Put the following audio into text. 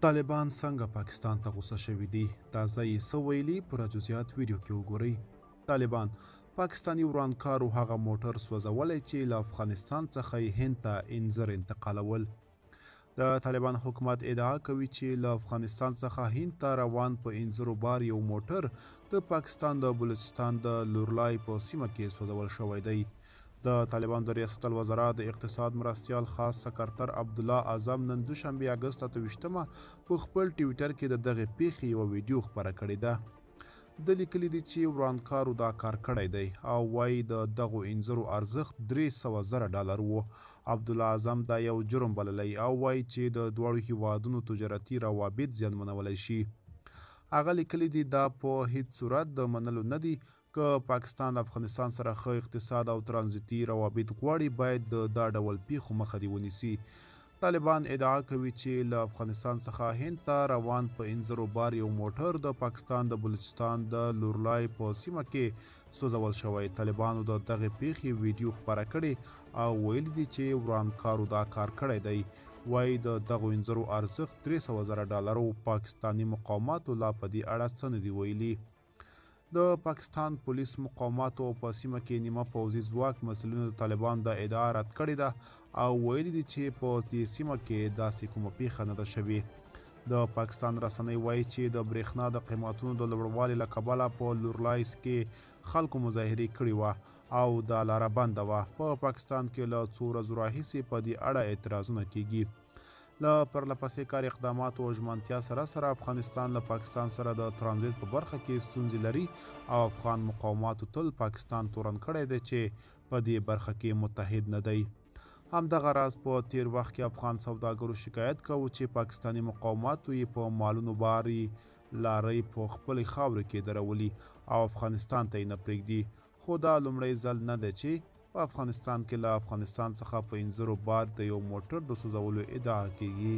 طالبان څنګه پاکستان ته غوسه شوي دي؟ تازه یې څه ویلي په جزئیات ویډیو کې وګورئ. طالبان پاکستاني ورانکارو هغه موټر سوځولی چې له افغانستان څخه یې هند ته انځر انتقالول. د طالبان حکومت ادعا کوي چې له افغانستان څخه هند ته روان په انځرو بار یو موټر د پاکستان د بلوچستان د لورلای په سیمه کې سوځول شوی دی. د طالبان د ریاست الوزرا د اقتصاد مرستیال خاص سکرتر عبدالله اعظم نن دوشنبه اګست 28 په خپل ټویټر کې د دغه پیښې یوه ویډیو خپره کړې ده. د لیکلي دي چې ورانکارو دا کار کړی دی او وایي د دغو انځرو ارزښت $300,000 و. عبدالله اعظم دا یو جرم بللی او وایي چې د دواړو هیوادونو تجارتي روابط زیانمنولی شي. هغه لیکلي دي دا په هیڅ صورت د منلو نه دي. که پاکستان له افغانستان سره ښه اقتصاد او ترانزیتي روابط غواړي باید د دا ډول پیښو مخه دې ونیسي. طالبان ادعا کوي چې له افغانستان څخه هند ته روان په انځرو بار یو موټر د پاکستان د بلوچستان د لورلای په سیمه کې سوځول شوی. طالبانو د دغې پیښې ویډیو خپره کړې او ویلي دي چې ورانکارو دا کار کړی دی. وایي د دغو انځرو ارزښت $300,000 و. پاکستاني مقاماتو لا په دې اړه څه نه دي ویلي. د پاکستان پولیس مقاماتو په سیمه کې نیمه پوځي ځواک مسؤلینو د طالبان د ادعا رد کړې ده او ویلي دي چې په دې سیمه کې داسې کومه پیښه نه ده شوې. د پاکستان رسنۍ وایي چې د برېښنا د قیمتونو د لوړوالي له کبله په لورلایس کې خلکو مظاهرې کړې وه او دا لاره بنده وه. په پاکستان کې له څو ورځو راهیسې په دې اړه اعتراضونه کیږي. له پرلپسې کار اقداماتو او ژمنتیا سره افغانستان له پاکستان سره د ترانزیت په برخه کې ستونزې لري او افغان مقاوماتو تل پاکستان تورن کړی دی چې په دې برخه کې متحد نه دی. همدغه راز په تیر وخت کې افغان سوداګرو شکایت کوي چې پاکستاني مقاوماتو یې په مالونو باري لارۍ په خپلې خاورې کې درولي او افغانستان ته یې نه پرېږدي. خو دا لومړی ځل نه دی چې په افغانستان کې له افغانستان څخه په انځرو بار د یو موټر د سوځولو ادعا کیږي.